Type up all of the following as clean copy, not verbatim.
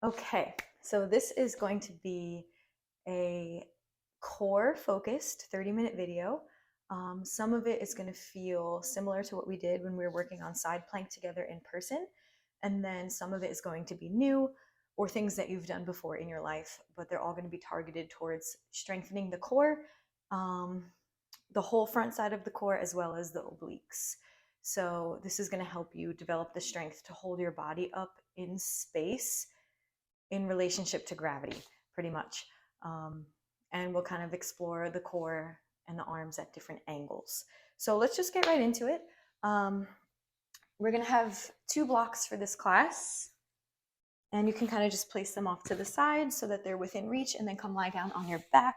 Okay, so this is going to be a core focused 30-minute video. Some of it is going to feel similar to what we did when we were working on side plank together in person. And then some of it is going to be new or things that you've done before in your life, but they're all going to be targeted towards strengthening the core, the whole front side of the core, as well as the obliques. So this is going to help you develop the strength to hold your body up in space in relationship to gravity, pretty much. And we'll kind of explore the core and the arms at different angles. So let's just get right into it. We're going to have 2 blocks for this class, and you can kind of just place them off to the side so that they're within reach, and then come lie down on your back.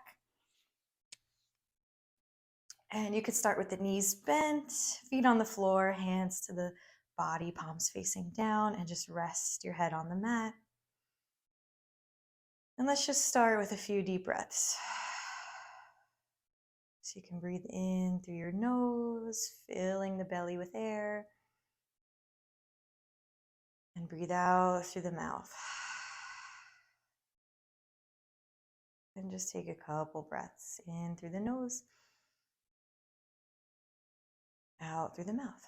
And you could start with the knees bent, feet on the floor, hands to the body, palms facing down, and just rest your head on the mat. And let's just start with a few deep breaths. So you can breathe in through your nose, filling the belly with air. And breathe out through the mouth. And just take a couple breaths in through the nose, out through the mouth.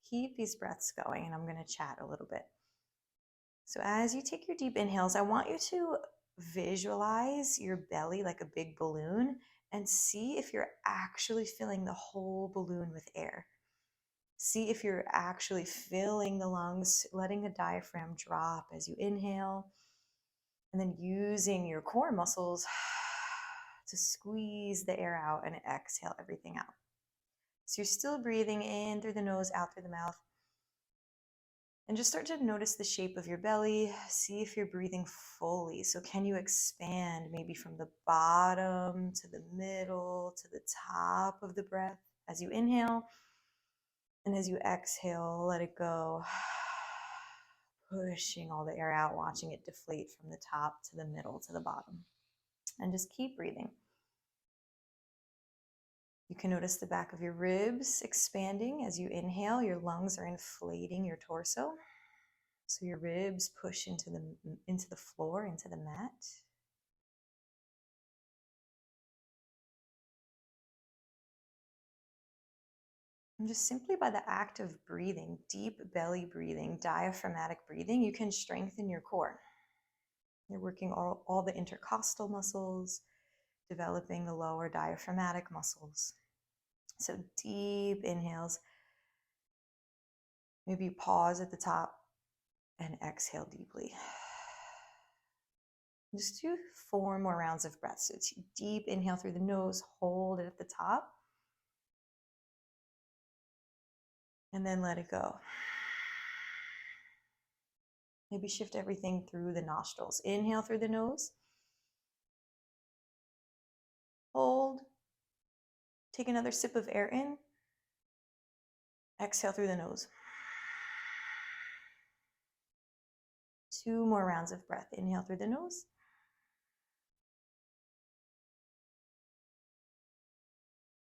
Keep these breaths going, and I'm going to chat a little bit. So as you take your deep inhales, I want you to visualize your belly like a big balloon and see if you're actually filling the whole balloon with air. See if you're actually filling the lungs, letting the diaphragm drop as you inhale, and then using your core muscles to squeeze the air out and exhale everything out. So you're still breathing in through the nose, out through the mouth. And just start to notice the shape of your belly. See if you're breathing fully. So can you expand maybe from the bottom to the middle to the top of the breath as you inhale? And as you exhale, let it go. Pushing all the air out, watching it deflate from the top to the middle to the bottom. And just keep breathing. You can notice the back of your ribs expanding as you inhale. Your lungs are inflating your torso. So your ribs push into the floor, into the mat. And just simply by the act of breathing, deep belly breathing, diaphragmatic breathing, you can strengthen your core. You're working all the intercostal muscles, developing the lower diaphragmatic muscles. So deep inhales. Maybe pause at the top and exhale deeply. Just do 4 more rounds of breath. So it's deep inhale through the nose, hold it at the top, and then let it go. Maybe shift everything through the nostrils. Inhale through the nose, hold, take another sip of air in, exhale through the nose. 2 more rounds of breath. Inhale through the nose.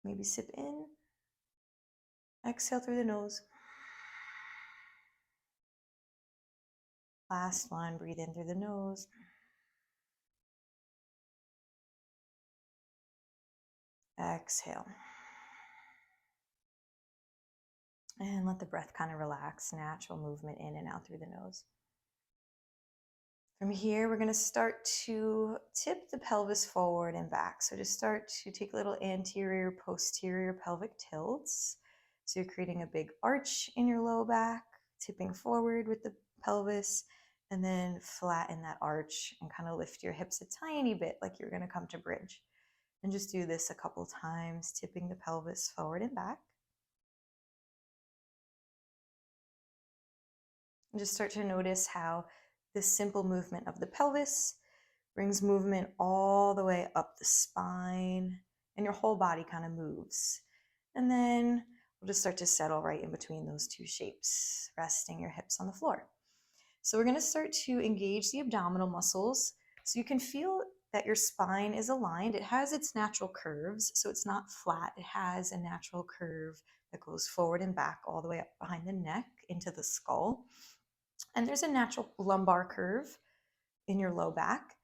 Maybe sip in, exhale through the nose. Last one, breathe in through the nose. Exhale. And let the breath kind of relax, natural movement in and out through the nose. From here, we're going to start to tip the pelvis forward and back. So just start to take little anterior, posterior pelvic tilts. So you're creating a big arch in your low back, tipping forward with the pelvis, and then flatten that arch and kind of lift your hips a tiny bit like you're going to come to bridge. And just do this a couple times, tipping the pelvis forward and back. And just start to notice how this simple movement of the pelvis brings movement all the way up the spine, and your whole body kind of moves. And then we'll just start to settle right in between those 2 shapes, resting your hips on the floor. So we're going to start to engage the abdominal muscles. So you can feel that your spine is aligned. It has its natural curves, so it's not flat. It has a natural curve that goes forward and back all the way up behind the neck into the skull. and there's a natural lumbar curve in your low back.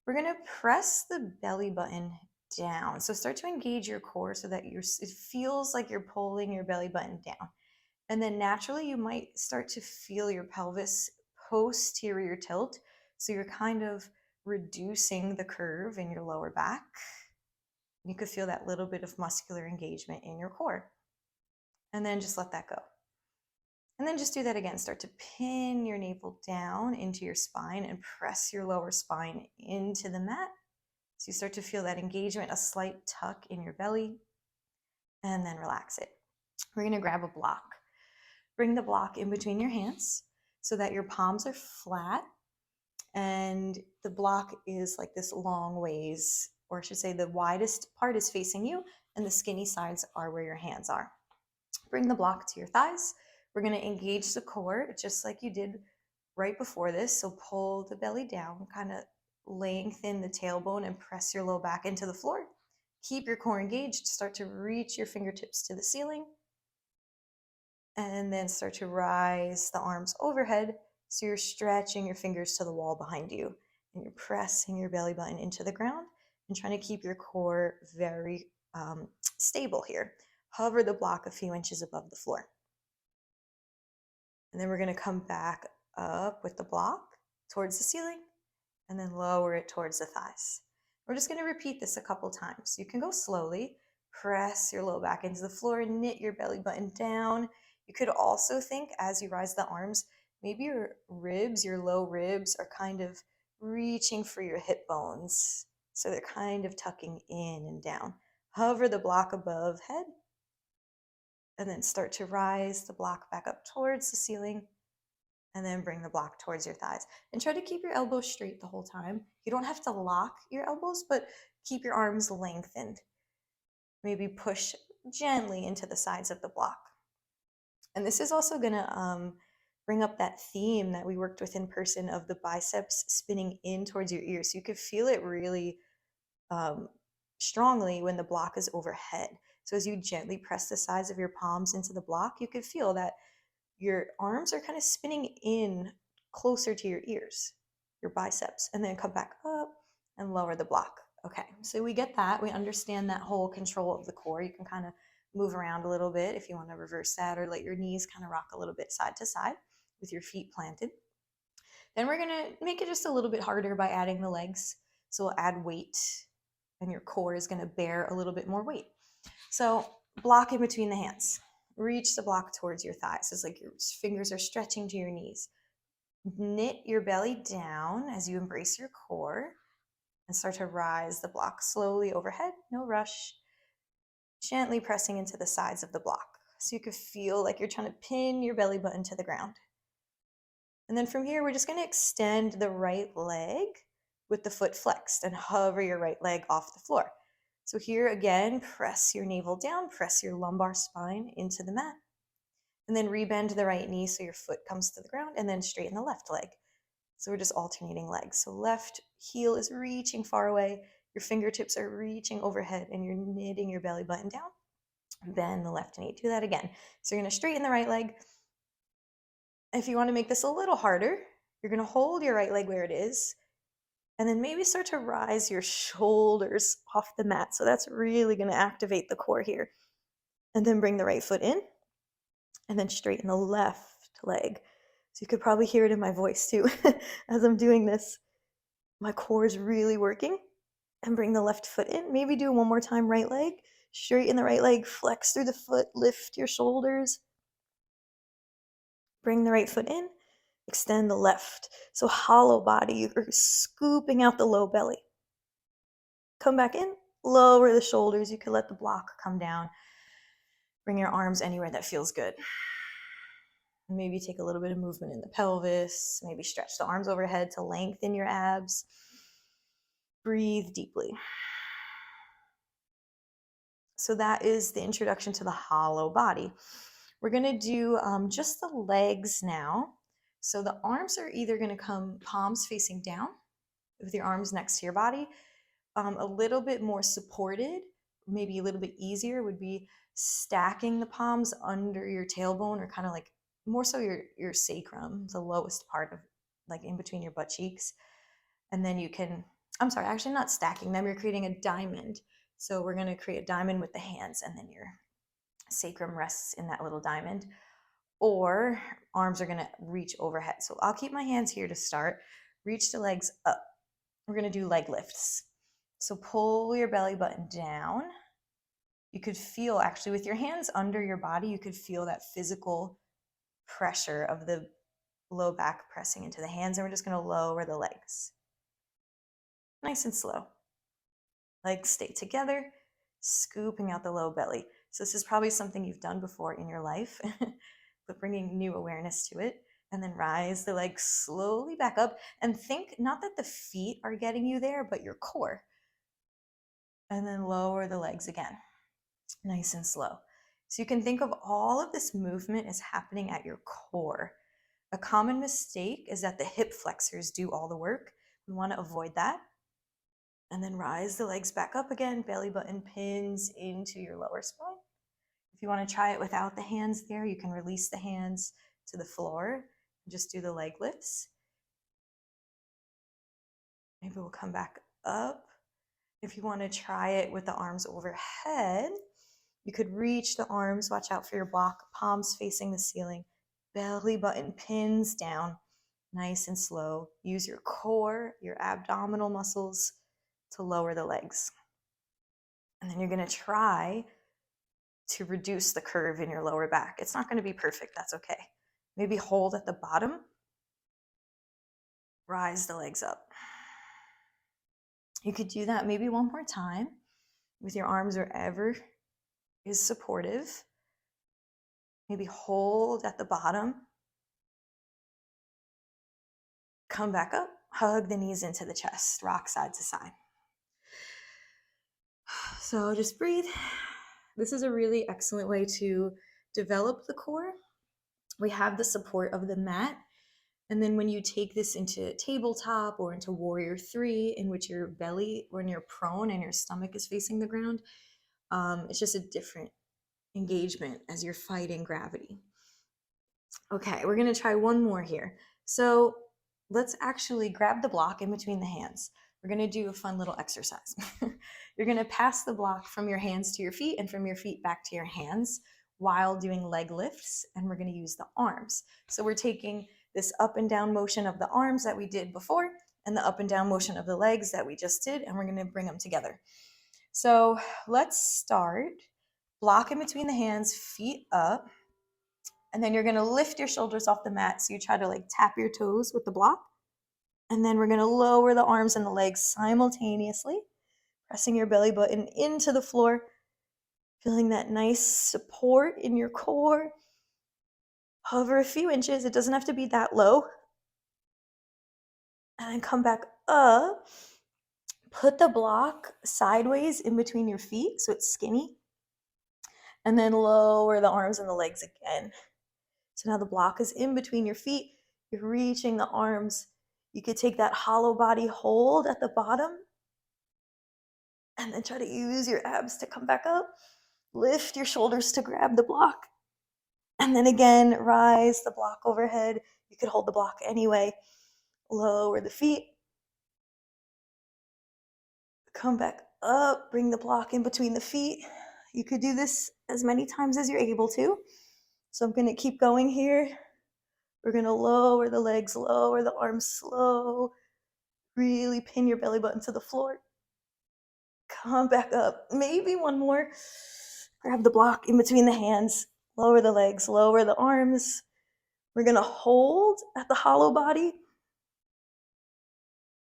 We're going to press the belly button down. So start to engage your core so that it feels like you're pulling your belly button down. And then naturally you might start to feel your pelvis posterior tilt. So you're kind of reducing the curve in your lower back. You could feel that little bit of muscular engagement in your core. And then just let that go. And then just do that again. Start to pin your navel down into your spine and press your lower spine into the mat. So you start to feel that engagement, a slight tuck in your belly, and then relax it. We're going to grab a block. Bring the block in between your hands so that your palms are flat and the block is like this long ways, or I should say the widest part is facing you and the skinny sides are where your hands are. Bring the block to your thighs. We're going to engage the core just like you did right before this. So pull the belly down, kind of lengthen the tailbone and press your low back into the floor. Keep your core engaged. Start to reach your fingertips to the ceiling. And then start to rise the arms overhead. So you're stretching your fingers to the wall behind you. And you're pressing your belly button into the ground and trying to keep your core very stable here. Hover the block a few inches above the floor. And then we're going to come back up with the block towards the ceiling and then lower it towards the thighs. We're just going to repeat this a couple times. You can go slowly, press your low back into the floor, knit your belly button down. You could also think as you rise the arms, maybe your ribs, your low ribs are kind of reaching for your hip bones. So they're kind of tucking in and down. Hover the block above head. And then start to rise the block back up towards the ceiling and then bring the block towards your thighs. And try to keep your elbows straight the whole time. You don't have to lock your elbows, but keep your arms lengthened. Maybe push gently into the sides of the block. And this is also going to bring up that theme that we worked with in person of the biceps spinning in towards your ears. So you could feel it really strongly when the block is overhead. So as you gently press the sides of your palms into the block, you could feel that your arms are kind of spinning in closer to your ears, your biceps, and then come back up and lower the block. Okay, so we get that. We understand that whole control of the core. You can kind of move around a little bit if you want to reverse that, or let your knees kind of rock a little bit side to side with your feet planted. Then we're going to make it just a little bit harder by adding the legs. So we'll add weight and your core is going to bear a little bit more weight. So block in between the hands. Reach the block towards your thighs. It's like your fingers are stretching to your knees. Knit your belly down as you embrace your core and start to rise the block slowly overhead. No rush. Gently pressing into the sides of the block. So you could feel like you're trying to pin your belly button to the ground. And then from here, we're just going to extend the right leg with the foot flexed and hover your right leg off the floor. So here again, press your navel down, press your lumbar spine into the mat. And then rebend the right knee so your foot comes to the ground and then straighten the left leg. So we're just alternating legs. So left heel is reaching far away, your fingertips are reaching overhead and you're knitting your belly button down. Bend the left knee. Do that again. So you're going to straighten the right leg. If you want to make this a little harder, you're going to hold your right leg where it is and then maybe start to rise your shoulders off the mat. So that's really going to activate the core here. And then bring the right foot in and then straighten the left leg. So you could probably hear it in my voice too as I'm doing this. My core is really working. And bring the left foot in. Maybe do one more time, right leg. Straighten the right leg, flex through the foot, lift your shoulders. Bring the right foot in, extend the left. So hollow body, you're scooping out the low belly. Come back in, lower the shoulders. You can let the block come down. Bring your arms anywhere that feels good. Maybe take a little bit of movement in the pelvis. Maybe stretch the arms overhead to lengthen your abs. Breathe deeply. So that is the introduction to the hollow body. We're going to do just the legs now. So the arms are either going to come palms facing down with your arms next to your body. A little bit more supported, maybe a little bit easier would be stacking the palms under your tailbone or kind of like more so your sacrum, the lowest part of like in between your butt cheeks. And then you can, I'm sorry, actually not stacking them, you're creating a diamond. So we're going to create a diamond with the hands, and then your sacrum rests in that little diamond. Or arms are going to reach overhead. So I'll keep my hands here to start. Reach the legs up. We're going to do leg lifts. So pull your belly button down. You could feel, actually, with your hands under your body, you could feel that physical pressure of the low back pressing into the hands. And we're just going to lower the legs. Nice and slow. Legs stay together, scooping out the low belly. So this is probably something you've done before in your life, but bringing new awareness to it. And then rise the legs slowly back up, and think not that the feet are getting you there, but your core. And then lower the legs again, nice and slow. So you can think of all of this movement as happening at your core. A common mistake is that the hip flexors do all the work. We want to avoid that. And then rise the legs back up again, belly button pins into your lower spine. If you want to try it without the hands there, you can release the hands to the floor and just do the leg lifts. Maybe we'll come back up. If you want to try it with the arms overhead, you could reach the arms, watch out for your block, palms facing the ceiling, belly button pins down, nice and slow. Use your core, your abdominal muscles to lower the legs. And then you're going to try to reduce the curve in your lower back. It's not going to be perfect, that's okay. Maybe hold at the bottom, rise the legs up. You could do that maybe one more time with your arms wherever is supportive. Maybe hold at the bottom. Come back up, hug the knees into the chest, rock side to side. So just breathe. This is a really excellent way to develop the core. We have the support of the mat. And then when you take this into tabletop or into Warrior 3, in which your belly, when you're prone and your stomach is facing the ground, it's just a different engagement as you're fighting gravity. Okay, we're going to try one more here. So let's actually grab the block in between the hands. We're going to do a fun little exercise. You're going to pass the block from your hands to your feet and from your feet back to your hands while doing leg lifts, and we're going to use the arms. So we're taking this up and down motion of the arms that we did before and the up and down motion of the legs that we just did, and we're going to bring them together. So let's start. Block in between the hands, feet up, and then you're going to lift your shoulders off the mat. So you try to like tap your toes with the block, and then we're going to lower the arms and the legs simultaneously, pressing your belly button into the floor, feeling that nice support in your core. Hover a few inches. It doesn't have to be that low. And then come back up. Put the block sideways in between your feet so it's skinny. And then lower the arms and the legs again. So now the block is in between your feet. You're reaching the arms. You could take that hollow body hold at the bottom and then try to use your abs to come back up. Lift your shoulders to grab the block. And then again, rise the block overhead. You could hold the block anyway. Lower the feet. Come back up. Bring the block in between the feet. You could do this as many times as you're able to. So I'm going to keep going here. We're going to lower the legs, lower the arms slow. Really pin your belly button to the floor. Come back up. Maybe one more. Grab the block in between the hands. Lower the legs, lower the arms. We're going to hold at the hollow body.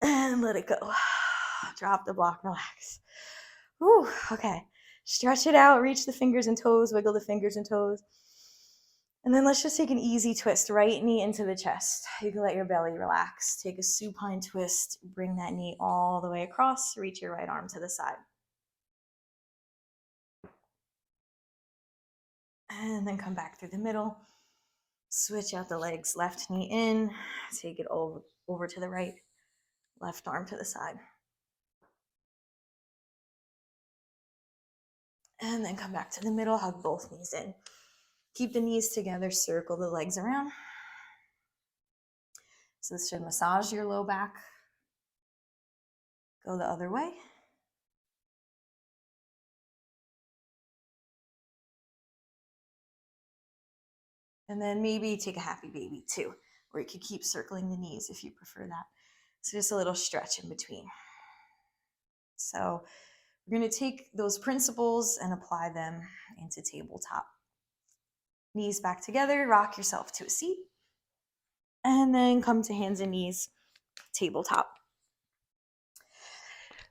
And let it go. Drop the block, relax. Whew, okay. Stretch it out, reach the fingers and toes, wiggle the fingers and toes. And then let's just take an easy twist, right knee into the chest. You can let your belly relax. Take a supine twist, bring that knee all the way across, reach your right arm to the side. And then come back through the middle. Switch out the legs, left knee in, take it over to the right, left arm to the side. And then come back to the middle, hug both knees in. Keep the knees together, circle the legs around. So this should massage your low back. Go the other way. And then maybe take a happy baby too, or you could keep circling the knees if you prefer that. So just a little stretch in between. So we're going to take those principles and apply them into tabletop. Knees back together, rock yourself to a seat, and then come to hands and knees, tabletop.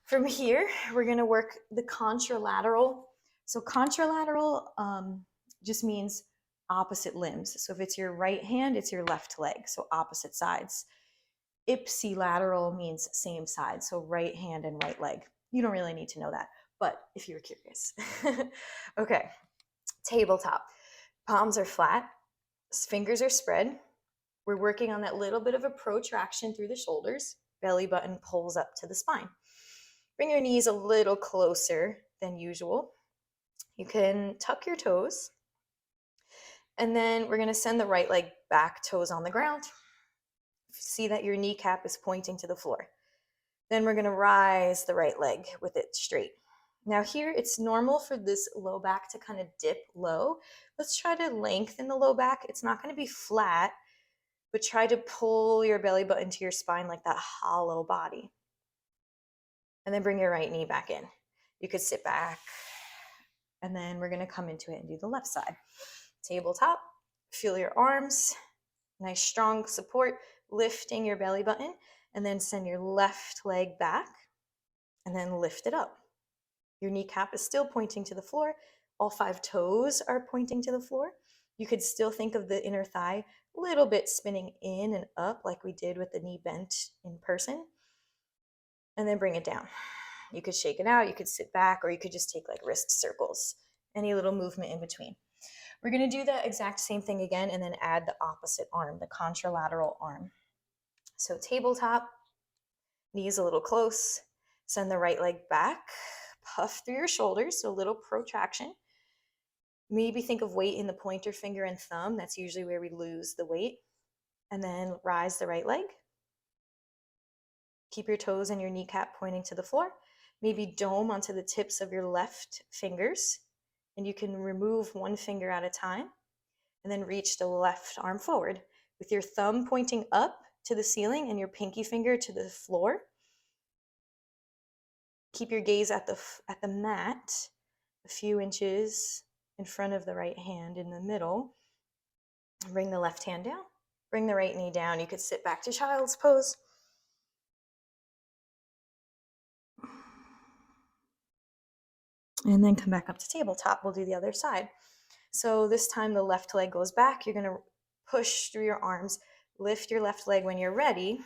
From here, we're going to work the contralateral. So contralateral just means opposite limbs. So if it's your right hand, it's your left leg, so opposite sides. Ipsilateral means same side, so right hand and right leg. You don't really need to know that, but if you're curious. Okay, tabletop. Palms are flat, fingers are spread. We're working on that little bit of a protraction through the shoulders. Belly button pulls up to the spine. Bring your knees a little closer than usual. You can tuck your toes. And then we're going to send the right leg back, toes on the ground. See that your kneecap is pointing to the floor. Then we're going to rise the right leg with it straight. Now here, it's normal for this low back to kind of dip low. Let's try to lengthen the low back. It's not going to be flat, but try to pull your belly button to your spine like that hollow body. And then bring your right knee back in. You could sit back, and then we're going to come into it and do the left side. Tabletop, feel your arms, nice strong support, lifting your belly button, and then send your left leg back, and then lift it up. Your kneecap is still pointing to the floor. All 5 toes are pointing to the floor. You could still think of the inner thigh a little bit spinning in and up like we did with the knee bent in person. And then bring it down. You could shake it out, you could sit back, or you could just take like wrist circles, any little movement in between. We're going to do the exact same thing again and then add the opposite arm, the contralateral arm. So tabletop, knees a little close, send the right leg back, puff through your shoulders, so a little protraction. Maybe think of weight in the pointer finger and thumb. That's usually where we lose the weight. And then rise the right leg. Keep your toes and your kneecap pointing to the floor. Maybe dome onto the tips of your left fingers. And you can remove one finger at a time. And then reach the left arm forward with your thumb pointing up to the ceiling and your pinky finger to the floor. Keep your gaze at the mat, a few inches in front of the right hand in the middle. Bring the left hand down. Bring the right knee down. You could sit back to child's pose. And then come back up to tabletop. We'll do the other side. So this time the left leg goes back. You're going to push through your arms. Lift your left leg when you're ready.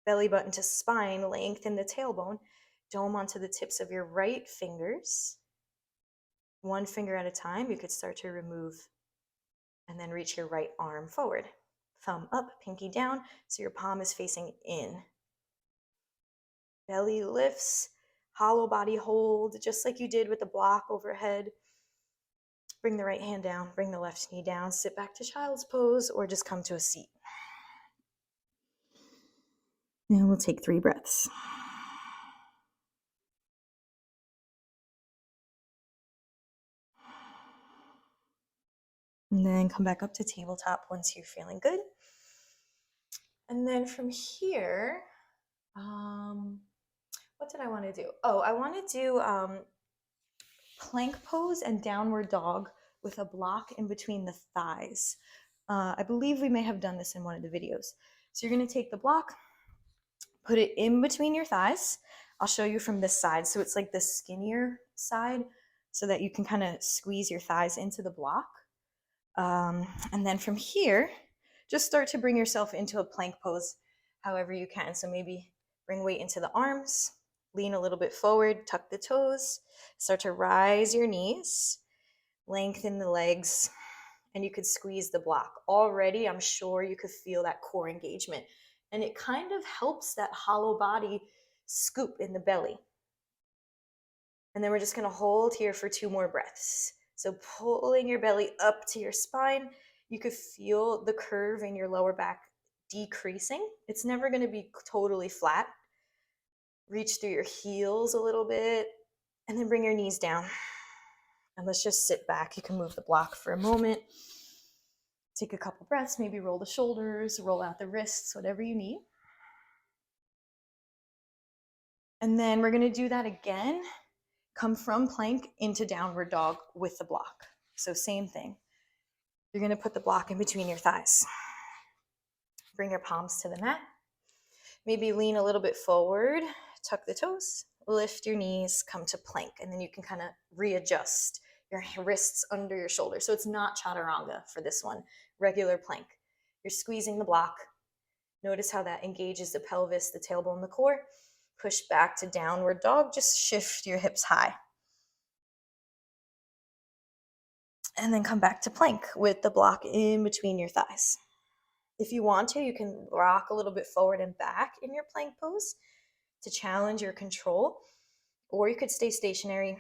Belly button to spine. Lengthen the tailbone. Dome onto the tips of your right fingers. One finger at a time. You could start to remove and then reach your right arm forward. Thumb up, pinky down, so your palm is facing in. Belly lifts. Hollow body hold, just like you did with the block overhead. Bring the right hand down, bring the left knee down, sit back to child's pose, or just come to a seat. And we'll take 3 breaths. And then come back up to tabletop once you're feeling good. And then from here, what did I want to do? Oh, I want to do plank pose and downward dog with a block in between the thighs. I believe we may have done this in one of the videos. So you're going to take the block, put it in between your thighs. I'll show you from this side. So it's like the skinnier side so that you can kind of squeeze your thighs into the block. And then from here, just start to bring yourself into a plank pose however you can. So maybe bring weight into the arms, lean a little bit forward, tuck the toes, start to rise your knees, lengthen the legs, and you could squeeze the block. Already, I'm sure you could feel that core engagement. And it kind of helps that hollow body scoop in the belly. And then we're just going to hold here for 2 more breaths. So pulling your belly up to your spine, you could feel the curve in your lower back decreasing. It's never going to be totally flat. Reach through your heels a little bit and then bring your knees down. And let's just sit back. You can move the block for a moment. Take a couple breaths, maybe roll the shoulders, roll out the wrists, whatever you need. And then we're going to do that again. Come from plank into downward dog with the block. So same thing. You're going to put the block in between your thighs. Bring your palms to the mat. Maybe lean a little bit forward, tuck the toes, lift your knees, come to plank, and then you can kind of readjust your wrists under your shoulders. So it's not chaturanga for this one, regular plank. You're squeezing the block. Notice how that engages the pelvis, the tailbone, the core. Push back to downward dog. Just shift your hips high. And then come back to plank with the block in between your thighs. If you want to, you can rock a little bit forward and back in your plank pose to challenge your control, or you could stay stationary,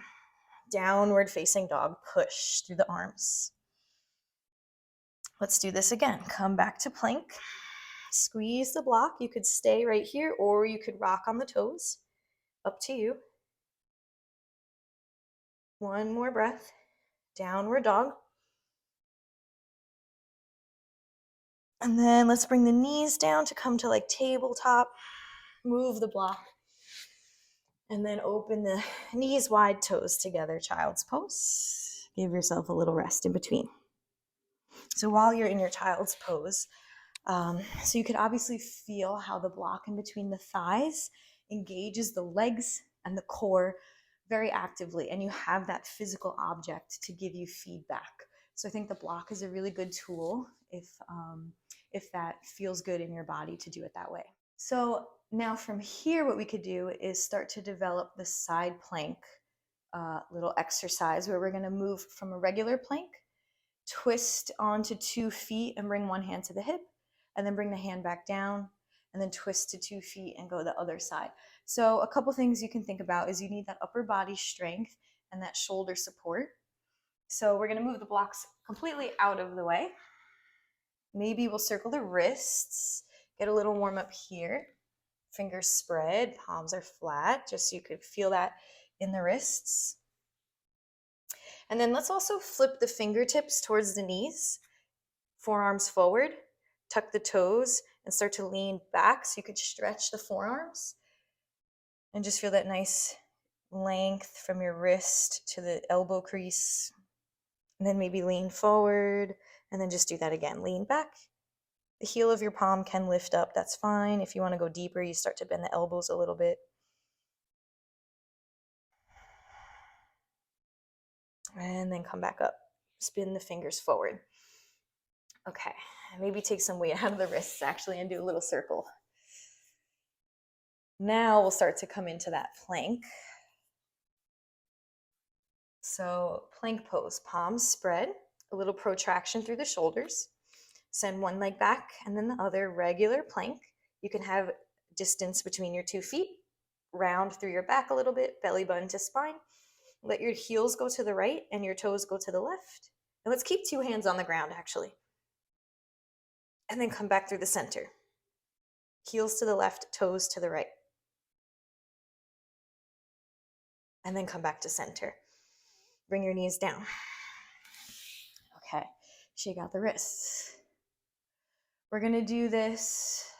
downward facing dog, push through the arms. Let's do this again. Come back to plank, squeeze the block. You could stay right here, or you could rock on the toes, up to you. One more breath, downward dog. And then let's bring the knees down to come to like tabletop, move the block. And then open the knees wide, toes together, child's pose. Give yourself a little rest in between. So while you're in your child's pose, so you could obviously feel how the block in between the thighs engages the legs and the core very actively, and you have that physical object to give you feedback. So I think the block is a really good tool if that feels good in your body to do it that way. So now from here, what we could do is start to develop the side plank little exercise where we're going to move from a regular plank, twist onto 2 feet and bring one hand to the hip, and then bring the hand back down, and then twist to 2 feet and go the other side. So a couple things you can think about is you need that upper body strength and that shoulder support. So we're going to move the blocks completely out of the way. Maybe we'll circle the wrists, get a little warm up here. Fingers spread, palms are flat, just so you could feel that in the wrists. And then let's also flip the fingertips towards the knees, forearms forward, tuck the toes, and start to lean back so you could stretch the forearms. And just feel that nice length from your wrist to the elbow crease. And then maybe lean forward, and then just do that again. Lean back. The heel of your palm can lift up, that's fine. If you want to go deeper, you start to bend the elbows a little bit. And then come back up. Spin the fingers forward. Okay, maybe take some weight out of the wrists actually and do a little circle. Now we'll start to come into that plank. So plank pose, palms spread, a little protraction through the shoulders. Send one leg back and then the other, regular plank. You can have distance between your 2 feet. Round through your back a little bit, belly button to spine. Let your heels go to the right and your toes go to the left. And let's keep 2 hands on the ground actually. And then come back through the center. Heels to the left, toes to the right. And then come back to center. Bring your knees down. Okay, shake out the wrists. We're gonna do this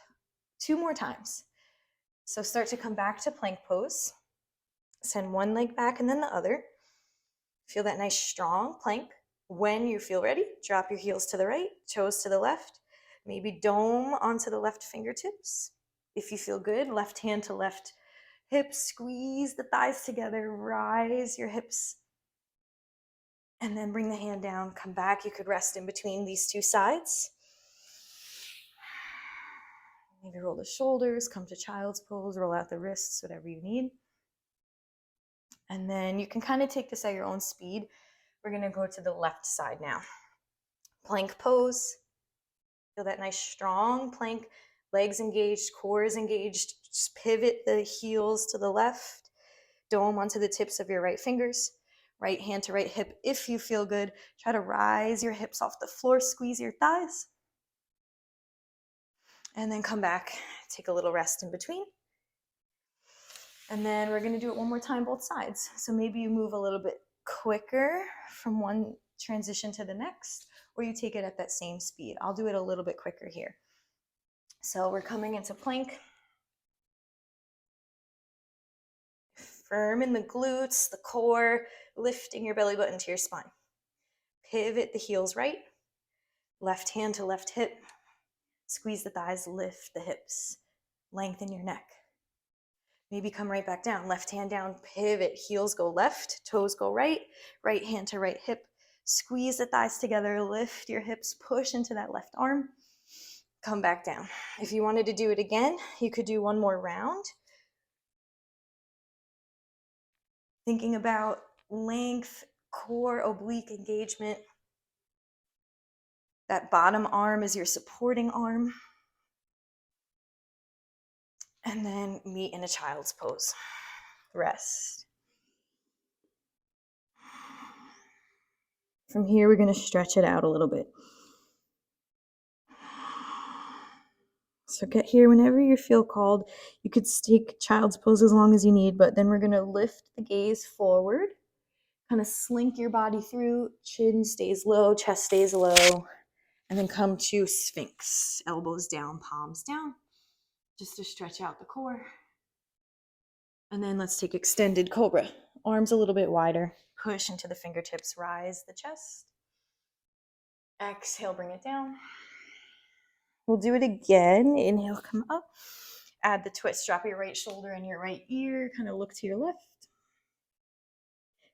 2 more times. So start to come back to plank pose. Send one leg back and then the other. Feel that nice strong plank. When you feel ready, drop your heels to the right, toes to the left. Maybe dome onto the left fingertips. If you feel good, left hand to left hip, squeeze the thighs together, rise your hips. And then bring the hand down, come back. You could rest in between these 2 sides. Maybe roll the shoulders, come to child's pose, roll out the wrists, whatever you need. And then you can kind of take this at your own speed. We're going to go to the left side now. Plank pose. Feel that nice strong plank, legs engaged, core is engaged. Just pivot the heels to the left. Dome onto the tips of your right fingers. Right hand to right hip if you feel good. Try to rise your hips off the floor, squeeze your thighs. And then come back, take a little rest in between. And then we're gonna do it one more time, both sides. So maybe you move a little bit quicker from one transition to the next, or you take it at that same speed. I'll do it a little bit quicker here. So we're coming into plank. Firm in the glutes, the core, lifting your belly button to your spine. Pivot the heels right, left hand to left hip. Squeeze the thighs, lift the hips, lengthen your neck. Maybe come right back down, left hand down, pivot, heels go left, toes go right, right hand to right hip. Squeeze the thighs together, lift your hips, push into that left arm, come back down. If you wanted to do it again, you could do one more round. Thinking about length, core, oblique engagement. That bottom arm is your supporting arm. And then meet in a child's pose. Rest. From here, we're going to stretch it out a little bit. So get here whenever you feel called. You could take child's pose as long as you need, but then we're going to lift the gaze forward. Kind of slink your body through. Chin stays low, chest stays low. And then come to Sphinx. Elbows down, palms down. Just to stretch out the core. And then let's take extended cobra. Arms a little bit wider. Push into the fingertips. Rise the chest. Exhale, bring it down. We'll do it again. Inhale, come up. Add the twist. Drop your right shoulder and your right ear. Kind of look to your left.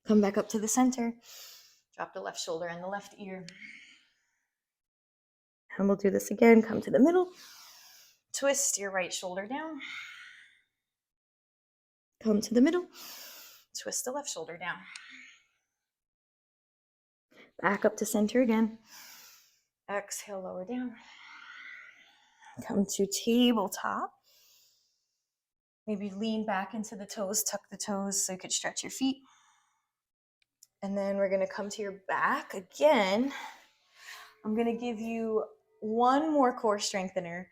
Come back up to the center. Drop the left shoulder and the left ear. And we'll do this again. Come to the middle. Twist your right shoulder down. Come to the middle. Twist the left shoulder down. Back up to center again. Exhale, lower down. Come to tabletop. Maybe lean back into the toes, tuck the toes so you could stretch your feet. And then we're going to come to your back again. I'm going to give you one more core strengthener,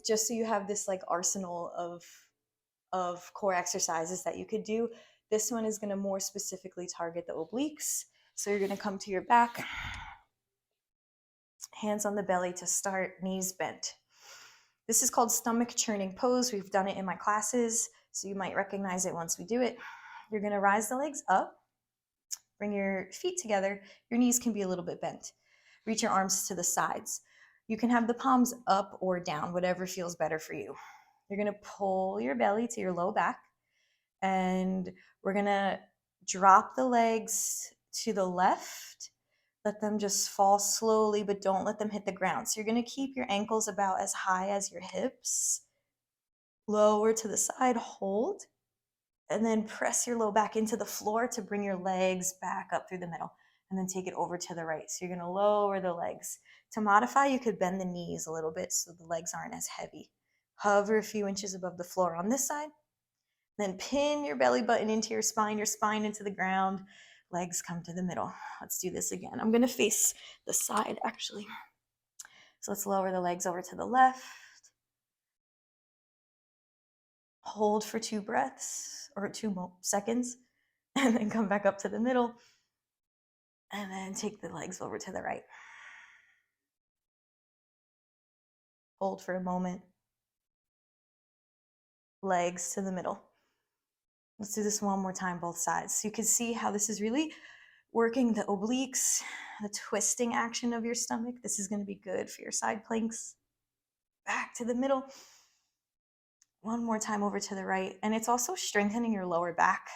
just so you have this like arsenal of core exercises that you could do. This one is going to more specifically target the obliques. So you're going to come to your back, hands on the belly to start, knees bent. This is called stomach churning pose. We've done it in my classes, so you might recognize it once we do it. You're going to rise the legs up, bring your feet together. Your knees can be a little bit bent. Reach your arms to the sides. You can have the palms up or down, whatever feels better for you. You're going to pull your belly to your low back, and we're going to drop the legs to the left. Let them just fall slowly, but don't let them hit the ground. So you're going to keep your ankles about as high as your hips. Lower to the side, hold, and then press your low back into the floor to bring your legs back up through the middle, and then take it over to the right. So you're going to lower the legs. To modify, you could bend the knees a little bit so the legs aren't as heavy. Hover a few inches above the floor on this side. Then pin your belly button into your spine into the ground. Legs come to the middle. Let's do this again. I'm going to face the side, actually. So let's lower the legs over to the left. Hold for 2 breaths or 2 seconds. And then come back up to the middle. And then take the legs over to the right. Hold for a moment. Legs to the middle. Let's do this one more time, both sides. So you can see how this is really working the obliques, the twisting action of your stomach. This is going to be good for your side planks. Back to the middle. One more time over to the right. And it's also strengthening your lower back,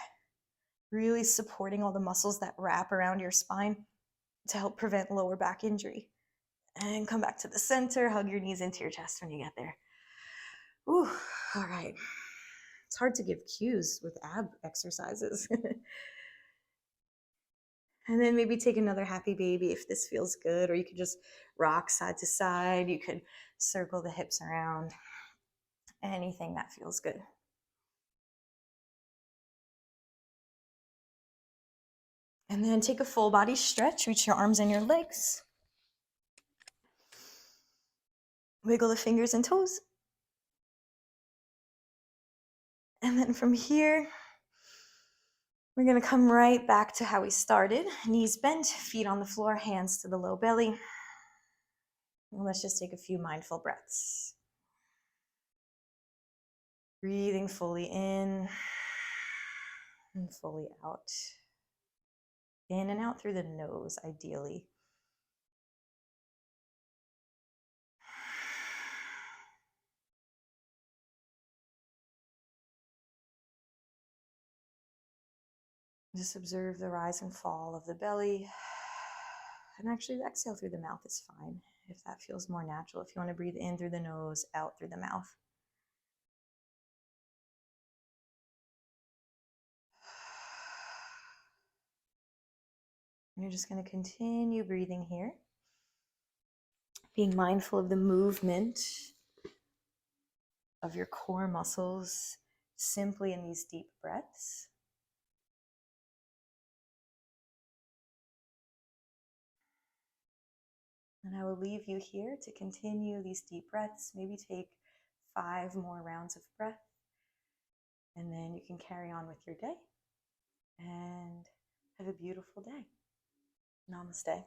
really supporting all the muscles that wrap around your spine to help prevent lower back injury. And come back to the center. Hug your knees into your chest when you get there. Ooh, all right. It's hard to give cues with ab exercises. And then maybe take another happy baby if this feels good, or you could just rock side to side. You could circle the hips around. Anything that feels good. And then take a full body stretch, reach your arms and your legs. Wiggle the fingers and toes. And then from here, we're gonna come right back to how we started. Knees bent, feet on the floor, hands to the low belly. And let's just take a few mindful breaths. Breathing fully in and fully out. In and out through the nose, ideally. Just observe the rise and fall of the belly. And actually exhale through the mouth is fine if that feels more natural. If you want to breathe in through the nose, out through the mouth. And you're just going to continue breathing here, being mindful of the movement of your core muscles simply in these deep breaths. And I will leave you here to continue these deep breaths. Maybe take 5 more rounds of breath, and then you can carry on with your day and have a beautiful day. Namaste.